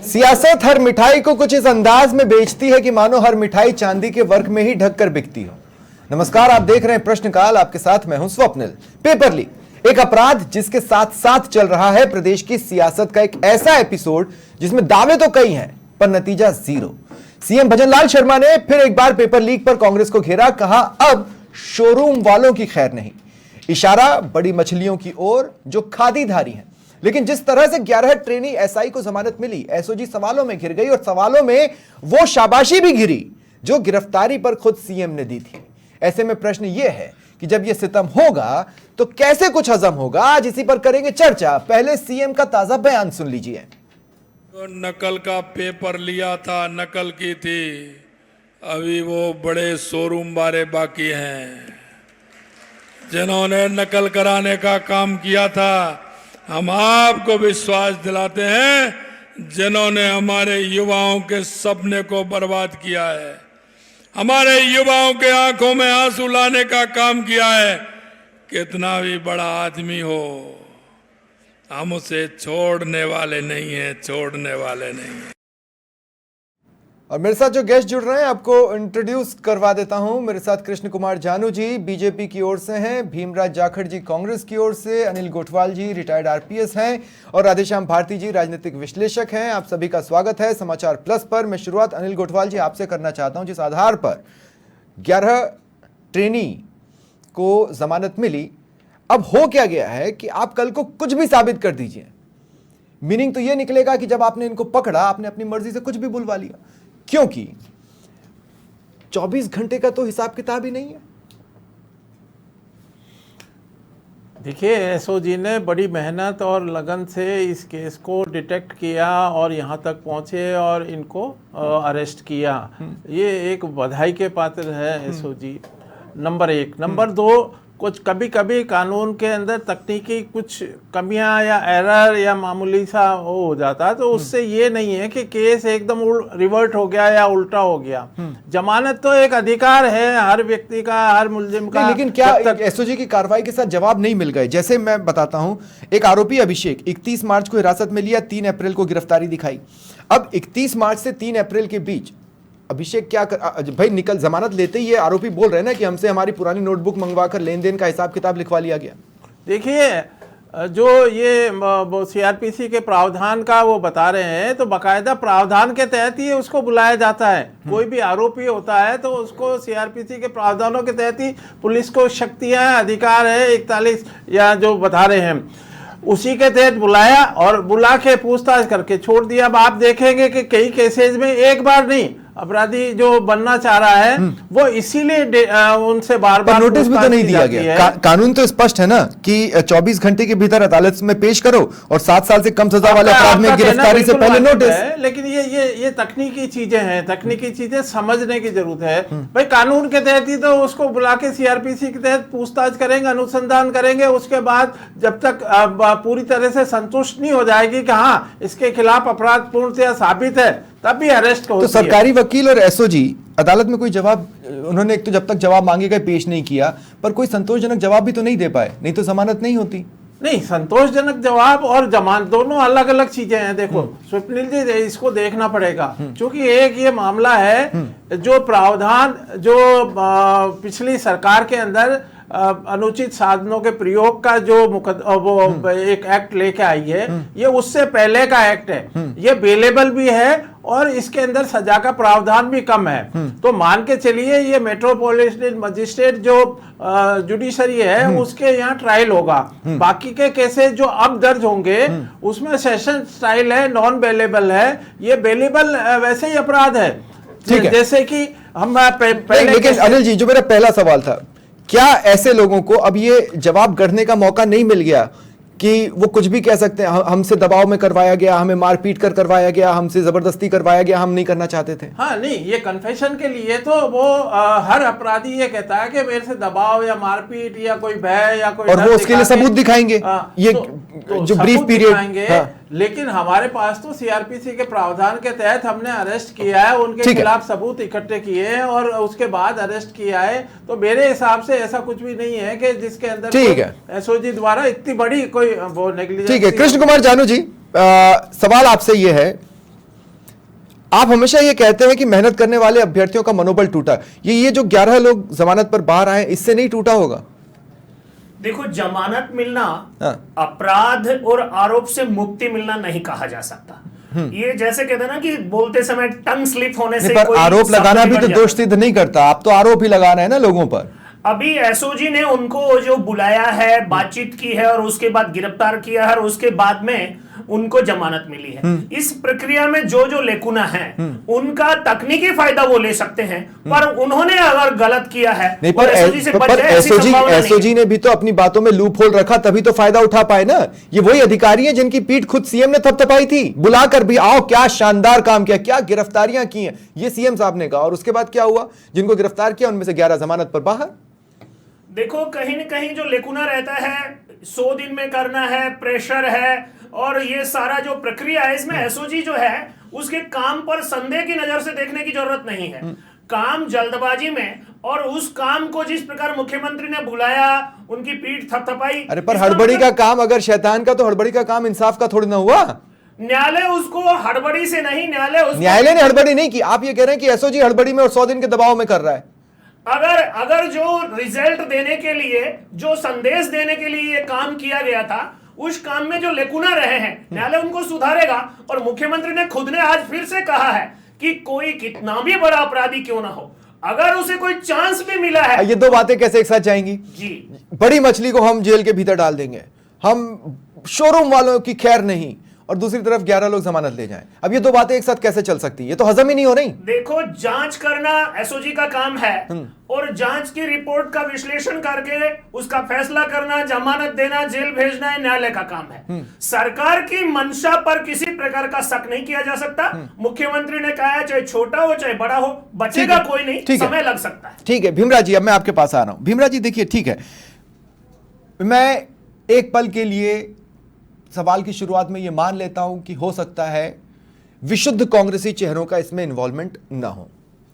सियासत हर मिठाई को कुछ इस अंदाज में बेचती है कि मानो हर मिठाई चांदी के वर्क में ही ढककर बिकती हो। नमस्कार, आप देख रहे हैं प्रश्नकाल, आपके साथ मैं हूं स्वप्निल। पेपर लीक, एक अपराध जिसके साथ साथ चल रहा है प्रदेश की सियासत का एक ऐसा एपिसोड जिसमें दावे तो कई हैं पर नतीजा जीरो। सीएम भजनलाल शर्मा ने फिर एक बार पेपर लीक पर कांग्रेस को घेरा, कहा अब शोरूम वालों की खैर नहीं। इशारा बड़ी मछलियों की ओर जो खादीधारी हैं। लेकिन जिस तरह से 11 ट्रेनी एसआई को जमानत मिली, एसओजी सवालों में घिर गई और सवालों में वो शाबाशी भी घिरी जो गिरफ्तारी पर खुद सीएम ने दी थी। ऐसे में प्रश्न यह है कि जब यह सितम होगा तो कैसे कुछ हजम होगा। आज इसी पर करेंगे चर्चा। पहले सीएम का ताजा बयान सुन लीजिए। तो नकल का पेपर लिया था, नकल की थी, अभी वो बड़े शोरूम वाले बाकी हैं जिन्होंने नकल कराने का काम किया था। हम आपको विश्वास दिलाते हैं जिन्होंने हमारे युवाओं के सपने को बर्बाद किया है, हमारे युवाओं के आंखों में आंसू लाने का काम किया है। कितना भी बड़ा आदमी हो, हम उसे छोड़ने वाले नहीं हैं, छोड़ने वाले नहीं हैं। और मेरे साथ जो गेस्ट जुड़ रहे हैं आपको इंट्रोड्यूस करवा देता हूं। मेरे साथ कृष्ण कुमार जानू जी बीजेपी की ओर से हैं, भीमराज जाखड़ जी कांग्रेस की ओर से, अनिल गोठवाल जी रिटायर्ड आरपीएस हैं और राधेश्याम भारती जी राजनीतिक विश्लेषक हैं। आप सभी का स्वागत है समाचार प्लस पर। मैं शुरुआत अनिल गोठवाल जी आपसे करना चाहता हूं। जिस आधार पर 11 ट्रेनी को जमानत मिली, अब हो क्या गया है कि आप कल को कुछ भी साबित कर दीजिए, मीनिंग तो यह निकलेगा कि जब आपने इनको पकड़ा आपने अपनी मर्जी से कुछ भी बुलवा लिया, क्योंकि 24 घंटे का तो हिसाब किताब ही नहीं है। देखिए, एसओजी ने बड़ी मेहनत और लगन से इस केस को डिटेक्ट किया और यहाँ तक पहुँचे और इनको अरेस्ट किया। ये एक बधाई के पात्र है एसओजी, नंबर एक। नंबर दो, कुछ कभी कभी कानून के अंदर तकनीकी कुछ कमियां या एरर या मामूली सा हो जाता है, तो उससे ये नहीं है कि केस एकदम रिवर्ट हो गया या उल्टा हो गया। जमानत तो एक अधिकार है हर व्यक्ति का, हर मुलजिम का। लेकिन क्या एसओजी की कार्रवाई के साथ जवाब नहीं मिल गए? जैसे मैं बताता हूं, एक आरोपी अभिषेक 31 मार्च को हिरासत में लिया, 3 अप्रैल को गिरफ्तारी दिखाई। अब 31 मार्च से 3 अप्रैल के बीच अभिषेक क्या भाई निकल जमानत लेते ही आरोपी बोल रहे हैं ना कि हमसे हमारी पुरानी नोटबुक मंगवाकर लेन देन का हिसाब किताब लिखवा लिया गया। देखिए, जो ये सीआरपीसी के प्रावधान का वो बता रहे हैं, तो बाकायदा प्रावधान के तहत ही उसको बुलाया जाता है। कोई भी आरोपी होता है तो उसको सीआरपीसी के प्रावधानों के तहत ही पुलिस को शक्तियां, अधिकार है 41 या जो बता रहे हैं, उसी के तहत बुलाया और बुला के पूछताछ करके छोड़ दिया। अब आप देखेंगे कि कई केसेज में एक बार नहीं, अपराधी जो बनना चाह रहा है वो इसीलिए उनसे बार बार नोटिस भी तो नहीं दिया गया। कानून तो स्पष्ट है ना कि 24 घंटे के भीतर अदालत में पेश करो और 7 साल से कम सजा वाले अपराध में गिरफ्तारी से पहले नोटिस। लेकिन ये तकनीकी चीजें हैं, तकनीकी चीजें समझने की जरूरत है। भाई कानून के तहत ही तो उसको बुला के सीआरपीसी के तहत पूछताछ करेंगे, अनुसंधान करेंगे। उसके बाद जब तक पूरी तरह से संतुष्ट नहीं हो जाएगी कि हाँ इसके खिलाफ अपराध पूर्णतया साबित है, तब भी अरेस्ट होती है। तो सरकारी वकील और एसओजी अदालत में कोई जवाब, उन्होंने एक तो जब तक जवाब मांगे गए पेश नहीं किया, पर कोई संतोषजनक जवाब भी तो नहीं दे पाए, नहीं तो जमानत नहीं होती। नहीं, संतोषजनक जवाब और जमानत दोनों अलग अलग चीजें हैं। देखो स्वप्निल जी, इसको देखना पड़ेगा, क्योंकि एक ये मामला है जो प्रावधान जो पिछली सरकार के अंदर अनुचित साधनों के प्रयोग का जो वो एक एक्ट लेके आई है, ये उससे पहले का एक्ट है। ये बेलेबल भी है और इसके अंदर सजा का प्रावधान भी कम है। तो मान के चलिए ये मेट्रोपॉलिटन मजिस्ट्रेट जो जुडिशरी है उसके यहाँ ट्रायल होगा। बाकी के केसेस जो अब दर्ज होंगे उसमें सेशन ट्रायल है, नॉन बेलेबल है। ये बेलेबल वैसे ही अपराध है, जैसे कि हम पहले। लेकिन अनिल जी, जो मेरा पहला सवाल था, क्या ऐसे लोगों को अब ये जवाब गढ़ने का मौका नहीं मिल गया कि वो कुछ भी कह सकते हैं, हमसे दबाव में करवाया गया, हमें मारपीट कर करवाया गया, हमसे जबरदस्ती करवाया गया, हम नहीं करना चाहते थे? हाँ, नहीं, ये कन्फेशन के लिए तो वो हर अपराधी ये कहता है कि मेरे से दबाव या मारपीट या कोई भय या कोई, और वो उसके लिए सबूत दिखाएंगे। ये जो ब्रीफ पीरियड, लेकिन हमारे पास तो सीआरपीसी के प्रावधान के तहत हमने अरेस्ट किया है, उनके खिलाफ सबूत इकट्ठे किए हैं और उसके बाद अरेस्ट किया है। तो मेरे हिसाब से ऐसा कुछ भी नहीं है कि जिसके अंदर एसओजी द्वारा इतनी बड़ी कोई वो नेग्लिजेंस। ठीक है कृष्ण कुमार जानू जी, सवाल आपसे ये है आप हमेशा ये कहते हैं कि मेहनत करने वाले अभ्यर्थियों का मनोबल टूटा, ये जो 11 लोग जमानत पर बाहर आए, इससे नहीं टूटा होगा? देखो, जमानत मिलना हाँ। अपराध और आरोप से मुक्ति मिलना नहीं कहा जा सकता। ये जैसे कहते हैं ना कि बोलते समय टंग स्लिप होने से पर कोई आरोप शब्द लगाना भी निकल तो जाता दोष सिद्ध नहीं करता। आप तो आरोप ही लगा रहे हैं ना लोगों पर। अभी एसओजी ने उनको जो बुलाया है, बातचीत की है और उसके बाद गिरफ्तार किया है और उसके बाद में उनको जमानत मिली है। इस प्रक्रिया में जो जो लेकुना है उनका तकनीकी फायदा वो ले सकते हैं, पर उन्होंने अगर गलत किया है नहीं, और एसओजी से बच जाए, ऐसी संभावना नहीं है। एसओजी ने भी तो अपनी बातों में लूप होल रखा, तभी तो फायदा उठा पाए ना। ये वही अधिकारी हैं जिनकी पीठ खुद सीएम ने थपथपाई थी, बुलाकर भी आओ क्या शानदार काम किया, क्या गिरफ्तारियां की हैं, ये सीएम साहब ने कहा। और उसके बाद क्या हुआ? जिनको गिरफ्तार किया उनमें से 11 जमानत पर बाहर। देखो, कहीं न कहीं जो लेकुना रहता है, 100 दिन में करना है, प्रेशर है और ये सारा जो प्रक्रिया है, इसमें एसओजी जो है उसके काम पर संदेह की नजर से देखने की जरूरत नहीं है। काम जल्दबाजी में और उस काम को जिस प्रकार मुख्यमंत्री ने बुलाया, उनकी पीठ थपथपाई। अरे पर हड़बड़ी का काम अगर शैतान का, तो हड़बड़ी का काम इंसाफ का थोड़ी ना हुआ। न्यायालय उसको हड़बड़ी से नहीं, न्यायालय ने हड़बड़ी नहीं की। आप ये कह रहे हैं कि एसओजी हड़बड़ी में और 100 दिन के दबाव में कर रहा है। अगर जो रिजल्ट देने के लिए, जो संदेश देने के लिए ये काम किया गया था, उस काम में जो लेकुना रहे हैं, न्यायालय उनको सुधारेगा। और मुख्यमंत्री ने खुद ने आज फिर से कहा है कि कोई कितना भी बड़ा अपराधी क्यों ना हो, अगर उसे कोई चांस भी मिला है। ये दो बातें कैसे एक साथ जाएंगी जी? बड़ी मछली को हम जेल के भीतर डाल देंगे, हम शोरूम वालों की खैर नहीं, और दूसरी तरफ 11 लोग जमानत ले जाएं। अब ये दो बातें एक साथ कैसे चल सकती हैं? ये तो हजम ही नहीं हो रही। देखो, जांच करना एसओजी का काम है और जांच की रिपोर्ट का विश्लेषण करके उसका फैसला करना, जमानत देना, जेल भेजना है न्यायालय का काम है। सरकार की मंशा पर किसी प्रकार का शक नहीं किया जा सकता। मुख्यमंत्री ने कहा है, चाहे छोटा हो चाहे बड़ा हो, बचेगा कोई नहीं, समय लग सकता है। ठीक है भीमराव जी, अब मैं आपके पास आ रहा हूं। भीमराव जी देखिए, ठीक है, मैं एक पल के लिए सवाल की शुरुआत में यह मान लेता हूं कि हो सकता है विशुद्ध कांग्रेसी चेहरों का इसमें इन्वॉल्वमेंट ना हो।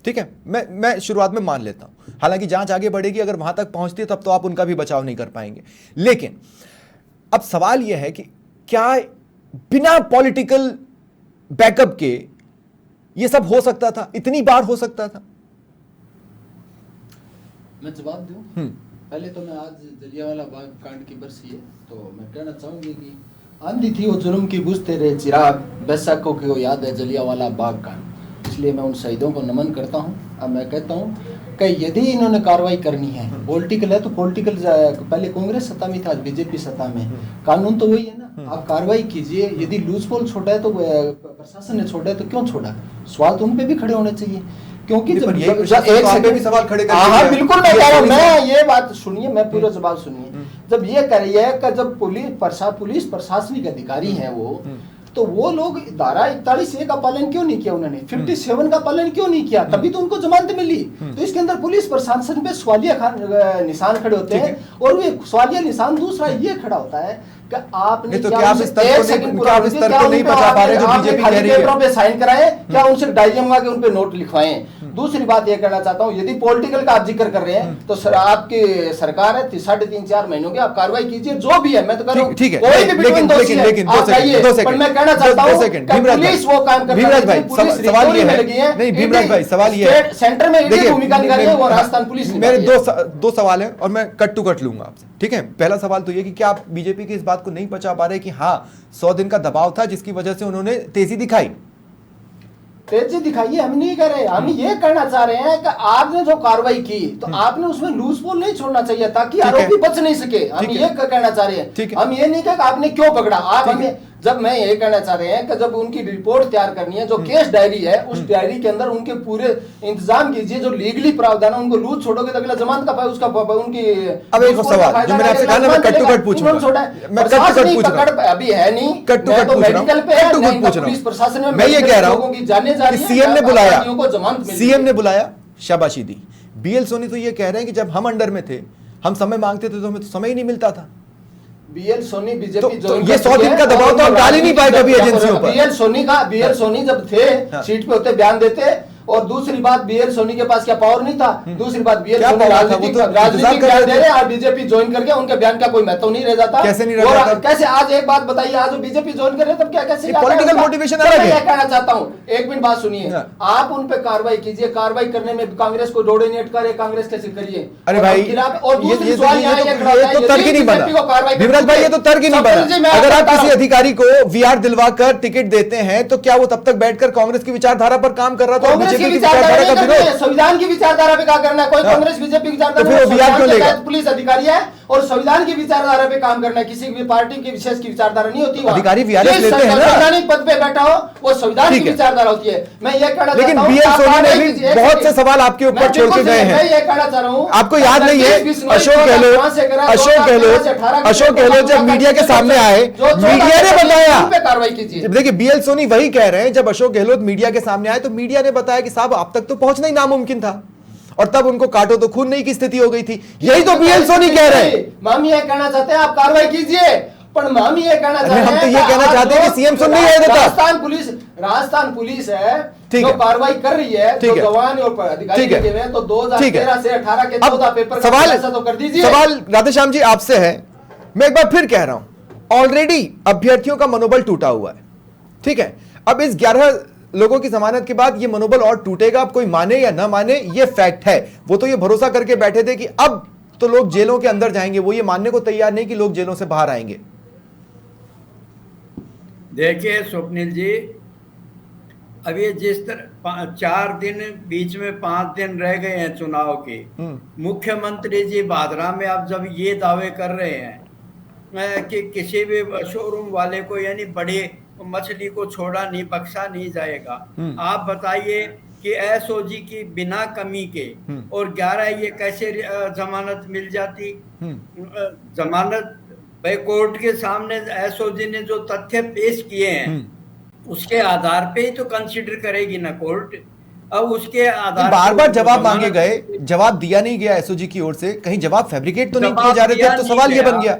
ठीक है, मैं शुरुआत में मान लेता हूं। हालांकि जांच आगे बढ़ेगी, अगर वहां तक पहुंचती है तब तो आप उनका भी बचाव नहीं कर पाएंगे। लेकिन अब सवाल यह है कि क्या बिना पॉलिटिकल बैकअप के यह सब हो सकता था? इतनी बार हो सकता था? मैं जवाब दूं? पहले तो मैं, आज जलियांवाला बाग कांड की बरसी है, तो मैं कहना चाहूंगी कि आंधी थी वो जुल्म की बुझते रहे चिराग, बैसाखों की वो याद है जलियांवाला बाग कांड। इसलिए मैं उन शहीदों को नमन करता हूं। अब मैं कहता हूं कि यदि इन्होंने कार्रवाई करनी है, पॉलिटिकल है तो पॉलिटिकल, पहले कांग्रेस सत्ता में था, आज बीजेपी सत्ता में, कानून तो वही है ना। आप कार्रवाई कीजिए। यदि लूज पोल छोड़ा है तो प्रशासन ने छोड़ा है तो क्यों छोड़ा? सवाल तो उन पे भी खड़े होने चाहिए, क्योंकि जब एक सेकंड भी सवाल खड़े कर, हाँ बिल्कुल, मैं कह रहा हूं, मैं ये बात सुनिए, मैं पूरा जवाब सुनिए। जब ये कह रही है कि जब पुलिस प्रशासनिक अधिकारी हैं वो, तो वो लोग धारा 41A का पालन क्यों नहीं किया उन्होंने? 57 का पालन क्यों नहीं किया? तभी तो उनको जमानत मिली। तो इसके अंदर पुलिस प्रशासन पे सवालिया निशान खड़े होते हैं। और वो सवालिया निशान दूसरा ये खड़ा होता है कि आपने तो क्या आप इस स्तर को नहीं बचा पा रहे जो बीजेपी कह रही है? पे साइन कराएं, क्या उनसे डायरी मंगा के उन पे नोट लिखवाएं? दूसरी बात ये कहना चाहता हूं, यदि पॉलिटिकल का आप जिक्र कर रहे हैं तो सर, आपकी सरकार है 3.5-4 महीनों की, आप कार्रवाई कीजिए जो भी है। मैं तो कह रहा हूं ठीक है, लेकिन लेकिन मैं कहना चाहता हूं पुलिस वो काम कर रही है। सवाल ये है, नहीं भीमराज भाई, सवाल ये है, सेंटर में ये भूमिका निभाई है वो राजस्थान पुलिस। मेरे दो सवाल है और मैं कट टू कट लूंगा आपसे। ठीक है, पहला सवाल तो ये कि क्या आप बीजेपी की इस बात को नहीं बचा पा रहे कि हाँ 100 दिन का दबाव था जिसकी वजह से उन्होंने तेजी दिखाई? तेजी दिखाइए, हम नहीं कर रहे। हम ये कहना चाह रहे हैं कि आपने जो कार्रवाई की तो आपने उसमें लूज पोल नहीं छोड़ना चाहिए ताकि आरोपी बच नहीं सके। हम ये कहना चाह रहे हैं, हम ये नहीं कहा आपने क्यों पकड़ा। आप हमें, जब मैं ये कहना चाह रहे हैं कि जब उनकी रिपोर्ट तैयार करनी है, जो केस डायरी है, उस डायरी के अंदर उनके पूरे इंतजाम कीजिए, जो लीगली प्रावधान है उनको लूज छोड़ोगे तो अगला जमानत का पाए उसका उनकी। अब एक सवाल जो मैंने आपसे कहा ना, मैं कट टू कट पूछूंगा, मैं कट टू कट पूछ रहा हूं, अभी है नहीं, कट टू कट पूछ रहा हूं, पुलिस प्रशासन में मैं ये कह रहा हूं कि सीएम ने बुलाया, सीएम ने बुलाया, शाबाशी दी। बीएल सोनी तो ये कह रहे हैं कि जब हम अंडर में थे, हम समय मांगते थे तो हमें तो समय ही नहीं मिलता था। बीएल सोनी बीजेपी तो ये 100 दिन का दबाव तो हम डाल ही नहीं पाए कभी एजेंसियों पर। बीएल सोनी जब थे सीट पे होते, बयान देते, और दूसरी बात बीएल सोनी के पास क्या पावर नहीं था, दूसरी बात बीएल क्या सोनी power था? राजनीतिक वो तो राजनीतिक इंतजार कर बयान रहे दे रहे हैं, आप बीजेपी ज्वाइन करके उनके बयान का कोई महत्व नहीं रह जाता। कैसे नहीं रह और जाता? कैसे आज एक बात बताइए, आज वो बीजेपी ज्वाइन कर रहे हैं तब क्या कैसे ये आता है political उनका? motivation तो अलग मैं है। ये कहना चाहता हूँ, एक मिनट बात सुनिए, हाँ। आप उन पे कार्रवाई कीजिए, कार्रवाई करने में कांग्रेस को डोनेट करे, कांग्रेस कैसे करिए? अरे और भाई, हम खिलाफ- और ये दूसरी सवाल यहाँ ये खड़ा ये है, तो यदि तर्क ही नहीं बीजेपी को कार्रवाई बना। विमराज भाई, ये तो तर्क ही नहीं स्वप्निल जी, बना। मैं अगर आप बता रहा किसी हूं। अधिकारी को वीआर दिलवाकर टिकट देते हैं तो क्या वो तब तक बैठकर कांग्रेस की विचारधारा पर काम कर रहा था? कांग्रेस की बीजेपी की विचारधारा विचारधारा नहीं का करनी है, विरोध? संविधान की विचारधारा पे क्या करना है? कोई हाँ। कांग्रेस बीजेपी की विचारधारा तो फिर वो नहीं, बिहार क्यों संविधान के लेगा? तहत पुलिस अधिकारी है और संविधान की विचारधारा पे काम करना है, किसी भी पार्टी की विशेष की विचारधारा नहीं होती वहाँ। अधिकारी VRS जिस लेते हैं ना। संवैधानिक पद पे बैठा हो वो संविधान की ठीक है। विचारधारा होती है। मैं ये कहना लेकिन चाहता हूं, बीएल आप सोनी ने कार्रवाई भी कीजिए, एक बहुत सेकंड। से सवाल आपके ऊपर मैं छोड़ के बिल्कुल गए हैं। मैं ये कहना चाह रहा हूं, आपको याद नहीं है अशोक गहलोत अशोक गहलोत जब मीडिया के सामने आए, मीडिया ने बताया, कार्रवाई कीजिए। देखिए बीएल सोनी वही कह रहे हैं, जब अशोक गहलोत मीडिया के सामने आए तो मीडिया ने बताया कि साहब आप तक तो पहुंचना ही नामुमकिन था और तब उनको काटो तो खून नहीं की स्थिति हो गई थी। यही तो बीएल सोनी कह रहे हैं। मामी ये कहना चाहते हैं आप कार्रवाई कीजिए, पर मामी ये कहना चाहते हैं, हम तो ये कहना चाहते हैं कि सीएम सुन नहीं रहे थे। राजस्थान पुलिस है ठीक जो है। कार्रवाई कर रही है, ठीक जो है। गवाह और अधिकारी ठीक है। लगे हुए हैं, तो ठीक है। 2013 से 18 के अब 14 पेपर का सवाल खुलासा तो कर दीजिए। सवाल राधेश्याम जी आपसे है, मैं एक बार फिर कह रहा हूं, ऑलरेडी अभ्यर्थियों का मनोबल टूटा हुआ है, ठीक है। अब इस 11 लोगों की जमानत के बाद ये मनोबल और टूटेगा, अब कोई माने या ना माने ये फैक्ट है। वो तो ये भरोसा करके बैठे थे कि अब तो लोग जेलों के अंदर जाएंगे, वो ये मानने को तैयार नहीं कि लोग जेलों से बाहर आएंगे। देखिए स्वप्निल जी, अभी जिस तरह 4 दिन बीच में 5 दिन रह गए हैं चुनाव के, मुख्यमंत्री जी भादरा में अब जब ये दावे कर रहे हैं कि किसी भी शोरूम वाले को यानी बड़े मछली को छोड़ा नहीं, बख्शा नहीं जाएगा, आप बताइए कि एसओजी की बिना कमी के और 11 ये कैसे जमानत मिल जाती? जमानत भाई कोर्ट के सामने एसओजी ने जो तथ्य पेश किए हैं उसके आधार पे ही तो कंसीडर करेगी ना कोर्ट। अब उसके आधार बार बार जवाब मांगे गए, जवाब दिया नहीं गया एसओजी की ओर से, कहीं जवाब फैब्रिकेट तो नहीं किए जा रहे थे? अब तो सवाल ये बन गया,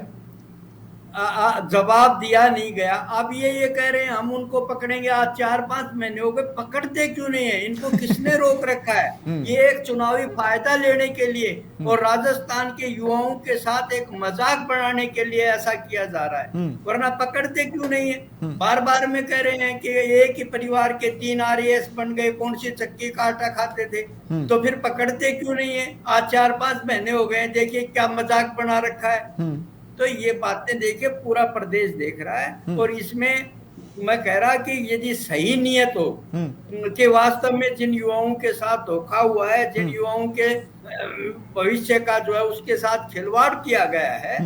जवाब दिया नहीं गया। अब ये कह रहे हैं हम उनको पकड़ेंगे, आज 4-5 महीने हो गए, पकड़ते क्यों नहीं है? इनको किसने रोक रखा है? ये एक चुनावी फायदा लेने के लिए और राजस्थान के युवाओं के साथ एक मजाक बनाने के लिए ऐसा किया जा रहा है, वरना पकड़ते क्यों नहीं है? बार बार में कह रहे हैं कि एक ही परिवार के 3 आरएएस बन गए, कौन सी चक्की का आटा खाते थे, तो फिर पकड़ते क्यों नहीं है? आज 4-5 महीने हो गए, देखिए क्या मजाक बना रखा है। तो ये बातें देखिए पूरा प्रदेश देख रहा है और इसमें मैं कह रहा कि यदि सही नियत हो कि वास्तव में जिन युवाओं के साथ धोखा हुआ है, जिन युवाओं के भविष्य का जो है उसके साथ खिलवाड़ किया गया है,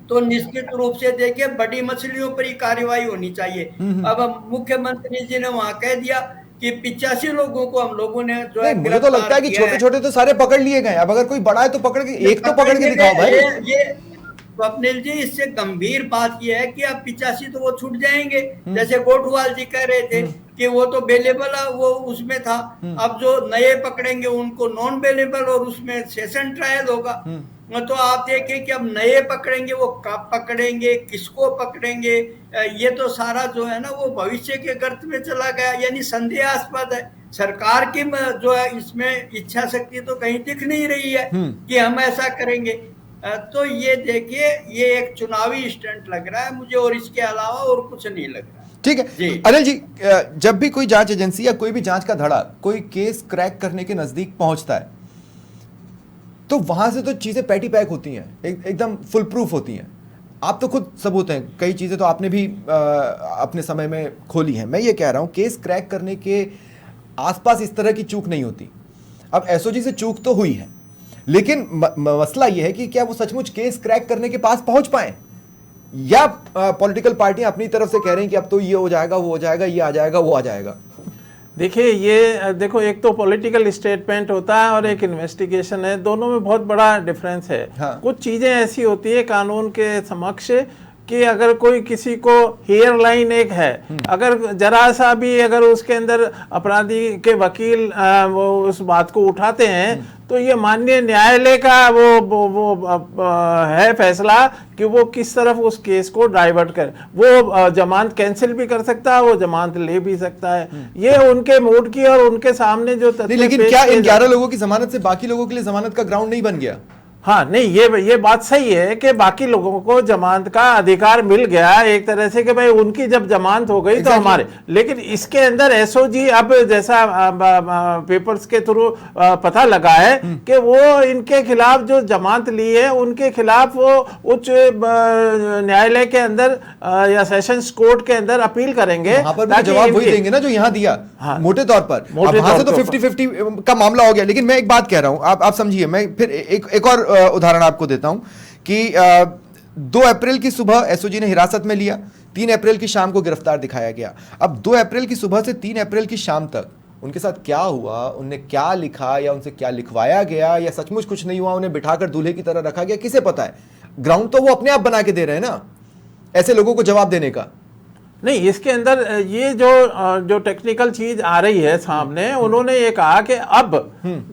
तो निश्चित रूप से देखिए बड़ी मछलियों पर ही कार्रवाई होनी चाहिए। अब मुख्यमंत्री जी ने वहां कह दिया कि 85 लोगों को हम लोगों ने जो है, मुझे तो लगता है कि छोटे छोटे तो सारे पकड़ लिए गए। अब अगर कोई बड़ा है तो पकड़ के एक तो पकड़ के दिखाओ भाई। ये स्वप्निल जी, इससे गंभीर बात यह है कि अब 85 तो वो छूट जाएंगे, जैसे गोठवाल जी कह रहे थे कि वो तो बेलेबल वो उसमें था, अब जो नए पकड़ेंगे उनको नॉन बेलेबल और उसमें सेशन ट्रायल होगा। तो आप देखिए कि अब नए पकड़ेंगे, वो कब पकड़ेंगे, किसको पकड़ेंगे, ये तो सारा जो है ना वो भविष्य के गर्त में चला गया, यानी संदेहास्पद है। सरकार की जो है इसमें इच्छा शक्ति तो कहीं दिख नहीं रही है कि हम ऐसा करेंगे। तो ये देखिए ये एक चुनावी स्टंट लग रहा है मुझे, और इसके अलावा और कुछ नहीं लग रहा। ठीक है अनिल जी, जब भी कोई जांच एजेंसी या कोई भी जांच का धड़ा कोई केस क्रैक करने के नजदीक पहुंचता है तो वहां से तो चीजें पैटी पैक होती हैं, एकदम फुल प्रूफ होती हैं। आप तो खुद सबूत हैं, कई चीजें तो आपने भी अपने समय में खोली हैं। मैं ये कह रहा हूं केस क्रैक करने के आसपास इस तरह की चूक नहीं होती। अब एसओजी से चूक तो हुई है, लेकिन मसला यह है कि क्या वो सचमुच केस क्रैक करने के पास पहुंच पाए, या पॉलिटिकल पार्टियां अपनी तरफ से कह रही हैं कि अब तो ये हो जाएगा, वो हो जाएगा, ये आ जाएगा, वो आ जाएगा। देखिए ये देखो, एक तो पॉलिटिकल स्टेटमेंट होता है और एक इन्वेस्टिगेशन है, दोनों में बहुत बड़ा डिफरेंस है। हाँ। कुछ चीज़ें ऐसी होती है कानून के समक्ष कि अगर कोई किसी को हेयर लाइन एक है, अगर जरा सा भी अगर उसके अंदर अपराधी के वकील वो उस बात को उठाते हैं तो ये माननीय न्यायालय का है फैसला कि वो किस तरफ उस केस को डाइवर्ट करे। वो जमानत कैंसिल भी कर सकता है, वो जमानत ले भी सकता है। ये उनके मूड की और उनके सामने जो नहीं, लेकिन क्या इन 11 लोगों की जमानत से बाकी लोगों के लिए जमानत का ग्राउंड नहीं बन गया? हाँ, नहीं, ये बात सही है कि बाकी लोगों को जमानत का अधिकार मिल गया एक तरह से कि भाई उनकी जब जमानत हो गई तो हमारे, लेकिन इसके अंदर एसओजी अब जैसा पेपर्स के थ्रू पता लगा है कि वो इनके खिलाफ जो जमानत ली है उनके खिलाफ वो उच्च न्यायालय के अंदर या सेशंस कोर्ट के अंदर अपील करेंगे। वहां पर जवाब वही देंगे ना जो यहाँ दिया। हाँ, मोटे तौर पर वहां से तो 50-50 का मामला हो गया। लेकिन मैं एक बात कह रहा हूं, आप समझिए, मैं फिर एक और उदाहरण आपको देता हूं कि 2 अप्रैल की सुबह एसओजी ने हिरासत में लिया, 3 अप्रैल की शाम को गिरफ्तार दिखाया गया। अब 2 अप्रैल की सुबह से 3 अप्रैल की शाम तक उनके साथ क्या हुआ, उनने क्या लिखा या उनसे क्या लिखवाया गया या सचमुच कुछ नहीं हुआ, उन्हें बिठाकर दूल्हे की तरह रखा गया, किसे पता है? ग्राउंड तो वो अपने आप बना के दे रहे हैं ना ऐसे लोगों को जवाब देने का। नहीं, इसके अंदर ये जो टेक्निकल चीज आ रही है सामने, उन्होंने ये कहा कि अब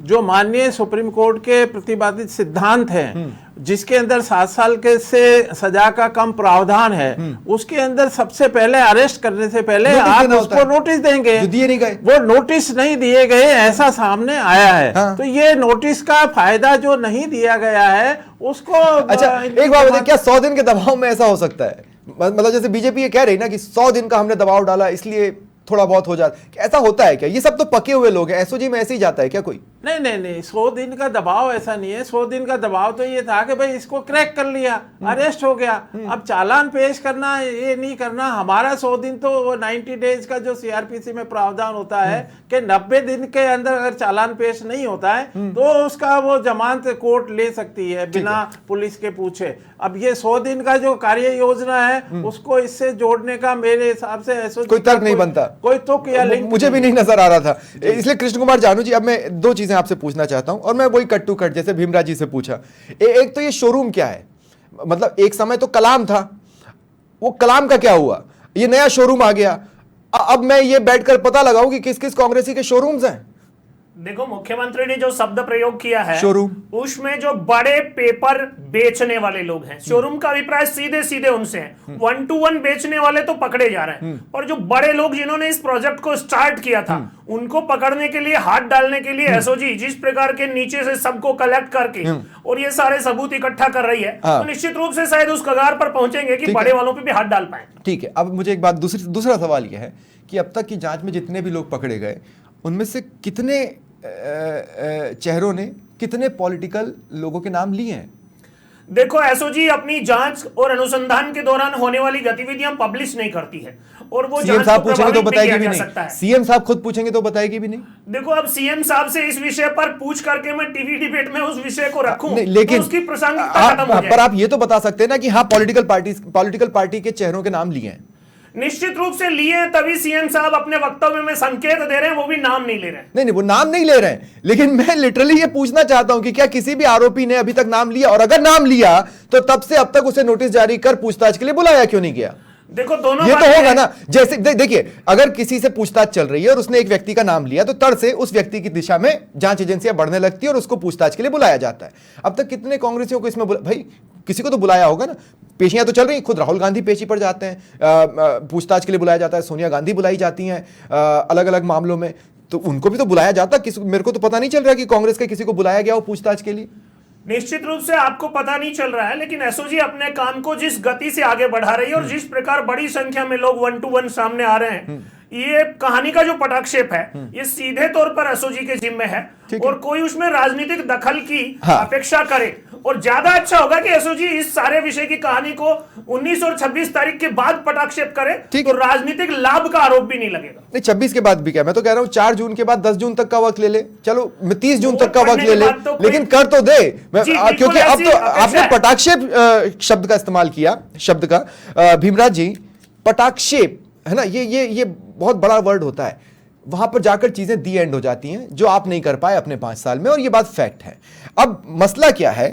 जो माननीय सुप्रीम कोर्ट के प्रतिपादित सिद्धांत हैं जिसके अंदर 7 साल के से सजा का कम प्रावधान है, उसके अंदर सबसे पहले अरेस्ट करने से पहले आप उसको नोटिस देंगे। दिए नहीं गए, वो नोटिस नहीं दिए गए, ऐसा सामने आया है। हाँ। तो ये नोटिस का फायदा जो नहीं दिया गया है उसको, अच्छा एक बात बताइए, क्या 100 दिन के दबाव में ऐसा हो सकता है? मतलब जैसे बीजेपी ये कह रही ना कि 100 दिन का हमने दबाव डाला इसलिए थोड़ा बहुत हो जाता, ऐसा होता है क्या? ये सब तो पके हुए लोग हैं, एसओजी में ऐसे ही जाता है क्या कोई? नहीं, 100 दिन का दबाव ऐसा नहीं है। 100 दिन का दबाव तो ये था कि भाई इसको क्रैक कर लिया, अरेस्ट हो गया, अब चालान पेश करना, ये नहीं करना। हमारा 100 दिन तो वो 90 डेज का जो सीआरपीसी में प्रावधान होता है कि 90 दिन के अंदर अगर चालान पेश नहीं होता है तो उसका वो जमानत कोर्ट ले सकती है बिना पुलिस के पूछे। अब ये 100 दिन का जो कार्य योजना है उसको इससे जोड़ने का मेरे हिसाब से कोई तर्क नहीं बनता, कोई तुक या लिंक मुझे भी नहीं नजर आ रहा था। इसलिए कृष्ण कुमार जानू जी, अब मैं 2 चीजें आपसे पूछना चाहता हूं और मैं वही कट टू कट जैसे भीमराज जी से पूछा। एक तो ये शोरूम क्या है, मतलब एक समय तो कलाम था, वो कलाम का क्या हुआ? ये नया शोरूम आ गया, अब मैं ये बैठकर पता लगाऊं कि किस किस कांग्रेसी के शोरूम्स हैं। देखो, मुख्यमंत्री ने जो शब्द प्रयोग किया है शोरूम, उसमें जो बड़े पेपर बेचने वाले लोग हैं, शोरूम का अभिप्राय सीधे सीधे उनसे है। 1 to 1 बेचने वाले तो पकड़े जा रहे हैं, और जो बड़े लोग जिन्होंने इस प्रोजेक्ट को स्टार्ट किया था उनको पकड़ने के लिए, हाथ डालने के लिए एसओजी जिस प्रकार के नीचे से सबको कलेक्ट करके और ये सारे सबूत इकट्ठा कर रही है, तो निश्चित रूप से शायद उस कगार पर पहुंचेंगे कि बड़े वालों पे भी हाथ डाल पाए। ठीक है, अब मुझे एक बात, दूसरा सवाल यह है कि अब तक की जांच में जितने भी लोग पकड़े गए उनमें से कितने चेहरों ने कितने पॉलिटिकल लोगों के नाम लिए हैं? देखो, एसओजी अपनी जांच और अनुसंधान के दौरान होने वाली गतिविधियां पब्लिश नहीं करती है, और वो सीएम साहब पूछेंगे तो बताएगी भी नहीं, सकता है। सीएम साहब खुद पूछेंगे तो बताएगी भी नहीं। देखो, अब सीएम साहब से इस विषय पर पूछ करके मैं टीवी डिबेट में उस विषय को रखूं, लेकिन तो उसकी प्रासंगिकता खत्म हो जाए। पर आप ये तो बता सकते हैं ना कि हाँ, पॉलिटिकल पार्टी के चेहरों के नाम लिए हैं। निश्चित रूप से लिए, तभी सीएम साहब अपने वक्तव्य में संकेत दे रहे हैं, वो भी नाम नहीं ले रहे हैं। नहीं, वो नाम नहीं ले रहे हैं, लेकिन मैं लिटरली ये पूछना चाहता हूं कि क्या किसी भी आरोपी ने अभी तक नाम लिया, और अगर नाम लिया तो तब से अब तक उसे नोटिस जारी कर पूछताछ के लिए बुलाया क्यों नहीं गया? देखो, दोनों ये तो होगा ना। जैसे देखिए, अगर किसी से पूछताछ चल रही है और उसने एक व्यक्ति का नाम लिया तो तड़ से उस व्यक्ति की दिशा में जांच एजेंसियां बढ़ने लगती है और उसको पूछताछ के लिए बुलाया जाता है। अब तक कितने कांग्रेसियों को इसमें भाई किसी को तो बुलाया होगा ना। पेशियां तो चल रही, खुद राहुल गांधी पेशी पर जाते हैं, पूछताछ के लिए बुलाया जाता है, सोनिया गांधी बुलाई जाती हैं अलग अलग मामलों में, तो उनको भी तो बुलाया जाता है। मेरे को तो पता नहीं चल रहा कि कांग्रेस के किसी को बुलाया गया हो पूछताछ के लिए। निश्चित रूप से आपको पता नहीं चल रहा है, लेकिन एसओजी अपने काम को जिस गति से आगे बढ़ा रही है और जिस प्रकार बड़ी संख्या में लोग 1 to 1 सामने आ रहे हैं, ये कहानी का जो पटाक्षेप है ये सीधे तौर पर एसओजी के जिम्मे है, और कोई उसमें राजनीतिक दखल की अपेक्षा करे और ज्यादा अच्छा होगा कि एसओजी इस सारे विषय की कहानी को 19 और 26 तारीख के बाद पटाक्षेप करे, तो राजनीतिक लाभ का आरोप भी नहीं लगेगा। नहीं, 26 के बाद भी क्या, मैं तो कह रहा हूं 4 जून के बाद 10 जून तक का वक्त ले ले, चलो 30 जून तक का वक्त ले ले, लेकिन कर तो दे। क्योंकि अब तो आपने पटाक्षेप शब्द का इस्तेमाल किया, शब्द का भीमराज जी, पटाक्षेप है ना, ये बहुत बड़ा वर्ड होता है। वहां पर जाकर चीजें दी एंड हो जाती हैं जो आप नहीं कर पाए अपने 5 साल में, और ये बात फैक्ट है। अब मसला क्या है,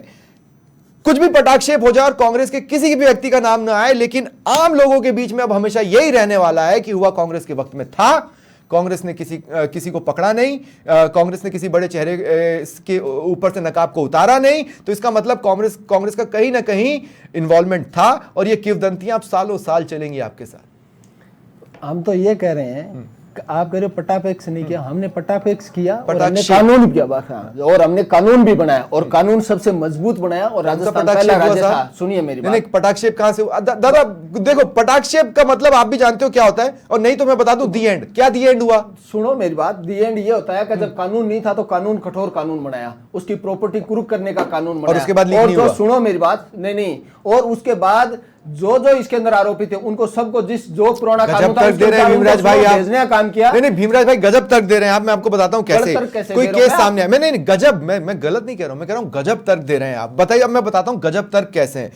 कुछ भी पटाक्षेप हो जाए और कांग्रेस के किसी भी व्यक्ति का नाम ना आए, लेकिन आम लोगों के बीच में अब हमेशा यही रहने वाला है कि हुआ कांग्रेस के वक्त में था, कांग्रेस ने किसी को पकड़ा नहीं, कांग्रेस ने किसी बड़े चेहरे के ऊपर से नकाब को उतारा नहीं, तो इसका मतलब कांग्रेस का कहीं ना कहीं इन्वॉल्वमेंट था और ये किंवदंतियां अब सालों साल चलेंगी आपके साथ। हम तो ये कह रहे हैं, आप कह रहे हो पटापेक्स नहीं किया, हमने पटापेक्स किया और हमने पटाक्षेप। कानून भी किया और हमने कानून भी बनाया और कानून सबसे मजबूत बनाया और राजस्थान पहला राज्य था। सुनिए मेरी बात। नहीं, पटाक्षेप कहां से दादा देखो, पटाक्षेप का मतलब आप भी जानते हो क्या होता है, और नहीं तो मैं बता दूं दी एंड। क्या दी एंड हुआ? सुनो मेरी बात, दी एंड ये होता है कि जब कानून नहीं था तो कानून कठोर कानून बनाया, उसकी प्रॉपर्टी कुरुक करने का कानून बनाया, और उसके बाद लीक नहीं हुआ। सुनो मेरी बात, नहीं, और उसके बाद जो इसके अंदर आरोपी थे उनको सबको जो पुराना कानून था दे रहे हैं भीमराज भाई आप, भेजने का काम किया। नहीं भीमराज भाई गजब तर्क दे रहे हैं आप। मैं आपको बताता हूं कैसे कोई केस सामने है। मैं नहीं गजब, मैं गलत नहीं कह रहा हूं, मैं कह रहा हूं गजब तर्क दे रहे हैं आप। बताइए, अब मैं बताता हूं गजब तर्क कैसे है।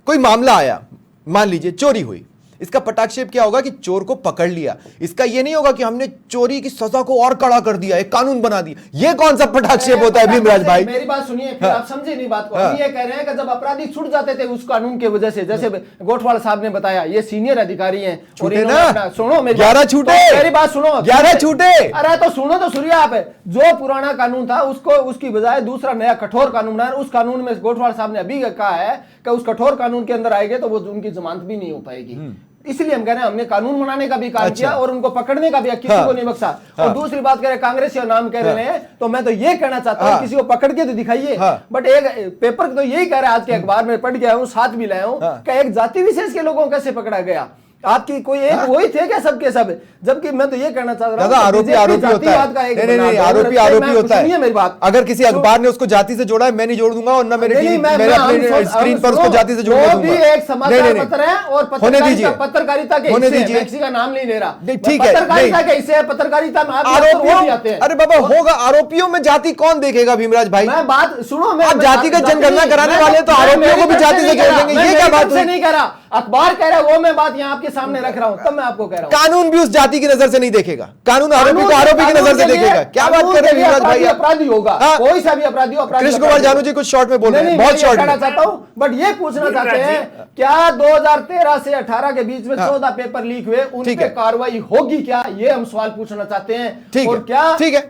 कोई मामला आया, मान लीजिए चोरी हुई, इसका पटाक्षेप क्या होगा कि चोर को पकड़ लिया। इसका ये नहीं होगा कि हमने चोरी की सजा को और कड़ा कर दिया, एक कानून बना दिया। ये कौन सा पटाक्षेप होता है भीमराज भाई? मेरी बात सुनिए, फिर आप समझे नहीं बात को। हम ये कह रहे हैं कि जब अपराधी छूट जाते थे उस कानून की वजह से, जैसे गोठवाल साहब ने बताया, ये सीनियर अधिकारी हैं, छूटे ना, सुनो मेरी 11 छूटे, मेरी बात सुनो, 11 छूटे। अरे तो सुनो तो सुनिए आप, जो पुराना कानून था उसको उसकी बजाय दूसरा नया कठोर कानून बनाया। उस कानून में गोठवाल साहब ने अभी कहा है कि उस कठोर कानून के अंदर आएंगे तो वो उनकी जमानत भी नहीं हो पाएगी। इसलिए हम कह रहे हैं हमने कानून बनाने का भी काम किया और उनको पकड़ने का भी, किसी को नहीं बख्शा। और दूसरी बात कह रहे कांग्रेस का नाम कह रहे हैं, तो मैं तो ये कहना चाहता हूँ किसी को पकड़ के तो दिखाइए। बट एक पेपर तो यही कह रहा है, आज के अखबार में पढ़ गया हूँ, साथ भी लाया हूँ कि एक जाति विशेष के लोगों कैसे पकड़ा गया। आपकी कोई एक वही थे क्या सबके सब? जबकि मैं तो ये कहना चाह रहा हूं, आरोपी होता है। नहीं, आरोपी होता है। मेरी बात, अगर किसी अखबार ने उसको जाति से जोड़ा है, मैं नहीं जोड़ दूंगा, और ना मेरे स्क्रीन पर उसको जाति से जोड़ दूंगा। भी एक समाचार पत्र है और पत्रकारिता के होने दीजिए, किसी का नाम नहीं ले रहा, ठीक है, पत्रकारिता के हिस्से है, पत्रकारिता में आरोपियों, अरे बाबा होगा, आरोपियों में जाति कौन देखेगा भीमराज भाई? मैं बात सुनो, आप जातिगत जनगणना कराने वाले तो आरोपियों को भी जाति से जोड़ देंगे, ये क्या बात हुई? नहीं कह रहा, अखबार कह रहा है, वो मैं बात यहाँ आपके सामने रख रहा हूँ, तब मैं आपको कह रहा हूँ। कानून भी उस जाति की नजर से नहीं देखेगा, कानून आरोपी को आरोपी की नजर से देखेगा। क्या बात कर रहे हैं भीमराज भाई? अपराधी होगा, कोई सा भी अपराधी हो। कृष्ण कुमार जानू जी कुछ शॉर्ट में बोल रहे हैं, बहुत शॉर्ट में चाहता हूँ, बट ये पूछना चाहते हैं क्या 2013 से 18 के बीच में 14 पेपर लीक हुए, उन पे कार्रवाई होगी क्या? ये हम सवाल पूछना चाहते हैं। और क्या ठीक है,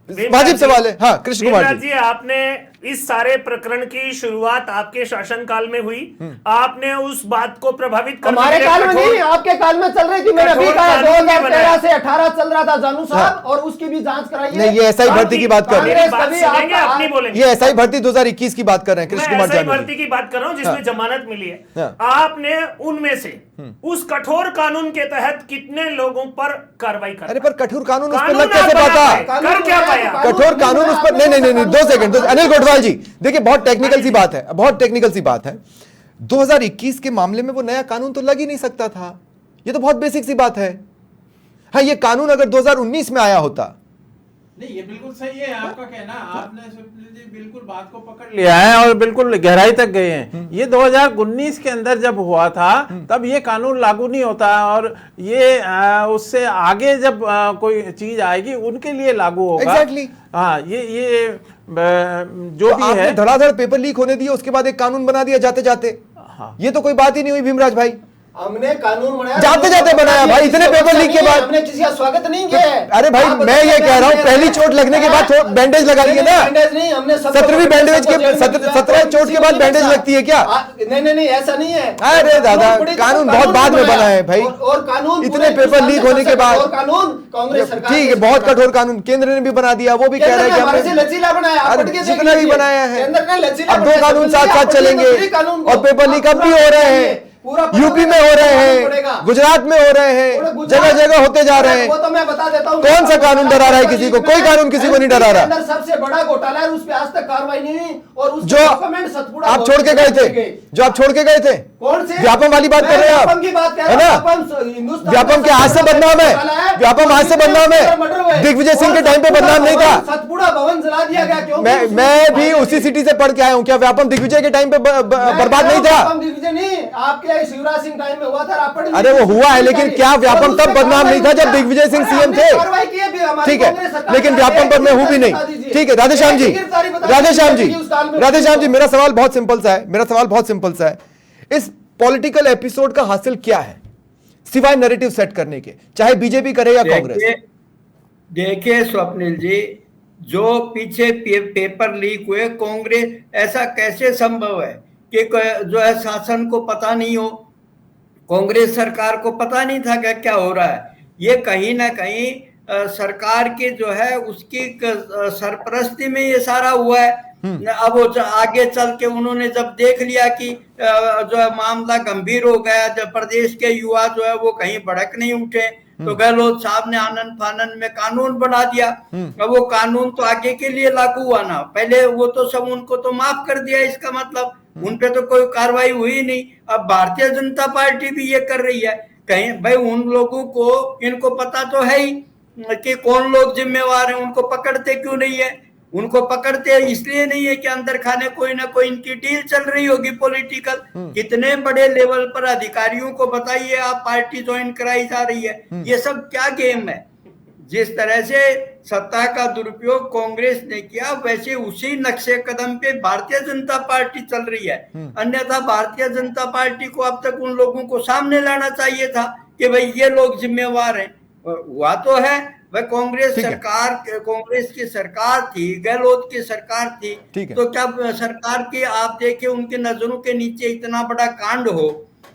वाजिब सवाल है। हाँ कृष्ण कुमार जी, आपने इस सारे प्रकरण की शुरुआत आपके शासनकाल में हुई, आपने उस बात को प्रभावित करने हमारे काल में नहीं, आपके काल में चल रही थी। मैंने अभी कहा 2013 से 18 चल रहा था जानू साहब, और उसकी भी जांच कराइए। नहीं, ये एसआई भर्ती की बात कर रहे हैं, अपनी बोलेंगे। ये एसआई भर्ती 2021 की बात कर रहे हैं कृष्ण कुमार जानू जी। भर्ती की बात कर रहा हूं जिसमें जमानत मिली है। आपने उनमें से उस कठोर कानून के तहत कितने लोगों पर कार्रवाई कर? अरे पर कठोर कानून उस पर लग कैसे पाता? कर क्या पाया? कठोर कानून उस पर नहीं, 2 सेकंड अनिल गोठवाल जी, देखिए बहुत टेक्निकल सी बात है, बहुत टेक्निकल सी बात है। 2021 के मामले में वो नया कानून तो लग ही नहीं सकता था, ये तो बहुत बेसिक सी बात है। हाँ, ये कानून अगर 2019 में आया होता। नहीं, ये बिल्कुल सही है आपका कहना, आपने स्वप्निल जी बिल्कुल बात को पकड़ लिया है और बिल्कुल गहराई तक गए हैं। ये 2019 के अंदर जब हुआ था तब ये कानून लागू नहीं होता, और ये उससे आगे जब कोई चीज आएगी उनके लिए लागू होगा। Exactly. हाँ, ये जो तो भी आपने है, धड़ाधड़ पेपर लीक होने दिए, उसके बाद एक कानून बना दिया जाते जाते। हाँ। ये तो कोई बात ही नहीं हुई भीमराज भाई, हमने कानून बनाया, जाते जाते बनाया भाई, इतने पेपर लीक के बाद। हमने किसी का स्वागत नहीं किया है। अरे भाई मैं ये कह रहा हूँ, पहली चोट लगने के बाद बैंडेज लगा दिए ना। बैंडेज नहीं, हमने 17वीं बैंडेज के 17 चोट के बाद बैंडेज लगती है क्या? नहीं, ऐसा नहीं है। अरे दादा, कानून बहुत बाद में बना है भाई, और कानून इतने पेपर लीक होने के बाद कानून कांग्रेस सरकार, ठीक है, बहुत कठोर कानून केंद्र ने भी बना दिया, वो भी कह रहे हैं कि लचीला बनाया। अरे जितना भी बनाया है, अब 2 कानून साथ साथ चलेंगे, और पेपर लीक अब भी हो रहे हैं, यूपी में हो रहे हैं, गुजरात में हो रहे हैं, जगह जगह होते जा रहे हैं। वो तो मैं बता देता हूँ, कौन सा कानून डरा रहा है किसी को? कोई कानून किसी को नहीं डरा रहा। सबसे बड़ा घोटाला है, उस पे आज तक कार्रवाई नहीं हुई, और उस जो आप छोड़ के गए थे, जो आप छोड़ के गए थे, कौन से व्यापम वाली बात कर रहे हैं आप, है ना? व्यापम के आज से बदनाम है, व्यापम आज से बदनाम है, दिग्विजय सिंह के टाइम पे बदनाम नहीं था। सतपुड़ा भवन जला दिया गया, क्यों? मैं भी उसी सिटी से पढ़ के आया हूँ, क्या व्यापम दिग्विजय के टाइम पे बर्बाद नहीं था? दिग्विजय नहीं, आपके शिवराज सिंह टाइम में हुआ था। अरे वो हुआ है, लेकिन क्या व्यापम तब बदनाम नहीं था जब दिग्विजय सिंह सीएम थे? ठीक है, लेकिन व्यापम पर मैं हूं भी नहीं। ठीक है, राधेश्याम जी, राधेश्याम जी, मेरा सवाल बहुत सिंपल सा है, इस पॉलिटिकल एपिसोड का हासिल क्या है सिवाय नैरेटिव सेट करने के, चाहे बीजेपी करे या कांग्रेस? देखिए स्वप्निल जी, जो पीछे पेपर लीक हुए, कांग्रेस, ऐसा कैसे संभव है कि जो है शासन को पता नहीं हो, कांग्रेस सरकार को पता नहीं था क्या क्या हो रहा है। ये कहीं ना कहीं सरकार के जो है उसकी सरपरस्ती में ये सारा हुआ है। अब वो आगे चल के उन्होंने जब देख लिया कि जो है मामला गंभीर हो गया, जब प्रदेश के युवा जो है वो कहीं भड़क नहीं उठे, तो गहलोत साहब ने आनंद फानंद में कानून बना दिया। अब वो कानून तो आगे के लिए लागू हुआ ना, पहले वो तो सब उनको तो माफ कर दिया, इसका मतलब उन पे तो कोई कार्रवाई हुई नहीं। अब भारतीय जनता पार्टी भी ये कर रही है। कहीं भाई उन लोगों को, इनको पता तो है ही कि कौन लोग जिम्मेवार हैं, उनको पकड़ते क्यों नहीं है? उनको पकड़ते इसलिए नहीं है कि अंदर खाने कोई ना कोई इनकी डील चल रही होगी पॉलिटिकल। कितने बड़े लेवल पर अधिकारियों को बताइए आप पार्टी ज्वाइन कराई जा रही है, ये सब क्या गेम है? जिस तरह से सत्ता का दुरुपयोग कांग्रेस ने किया, वैसे उसी नक्शे कदम पे भारतीय जनता पार्टी चल रही है। अन्यथा भारतीय जनता पार्टी को अब तक उन लोगों को सामने लाना चाहिए था कि भाई ये लोग जिम्मेवार हैं। हुआ तो है, वह कांग्रेस सरकार, कांग्रेस की सरकार थी, गहलोत की सरकार थी, तो क्या सरकार की आप देखे उनके नजरों के नीचे इतना बड़ा कांड हो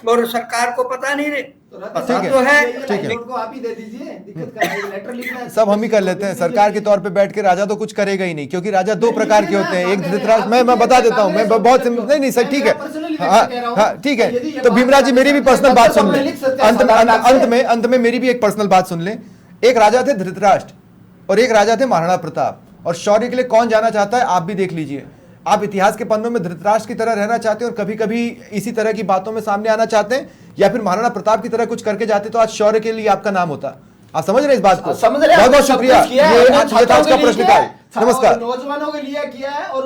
और सरकार को पता नहीं रहे? पता तो है, को आप ही दे दीजिए, दिक्कत क्या है? लेटर लिखना है, सब हम ही कर लेते हैं। सरकार के तौर पे बैठ के राजा तो कुछ करेगा ही नहीं, क्योंकि राजा दो प्रकार के होते हैं। एक धृतराष्ट्र, मैं बता देता हूं, मैं बहुत नहीं सर, ठीक है, हाँ ठीक है। तो भीमराज जी मेरी भी पर्सनल बात सुन ले, अंत में मेरी भी एक पर्सनल बात सुन ले। एक राजा थे धृतराष्ट्र और एक राजा थे महाराणा प्रताप, और शौर्य के लिए कौन जाना चाहता है आप भी देख लीजिए। आप इतिहास के पन्नों में धृतराष्ट्र की तरह रहना चाहते हैं और कभी कभी इसी तरह की बातों में सामने आना चाहते हैं, या फिर महाराणा प्रताप की तरह कुछ करके जाते तो आज शौर्य के लिए आपका नाम होता। आप समझ रहे हैं इस बात को? समझ रहे हैं। बहुत बहुत शुक्रिया। ये आज का प्रश्नकाल। नमस्कार। नौजवानों के लिए किया है और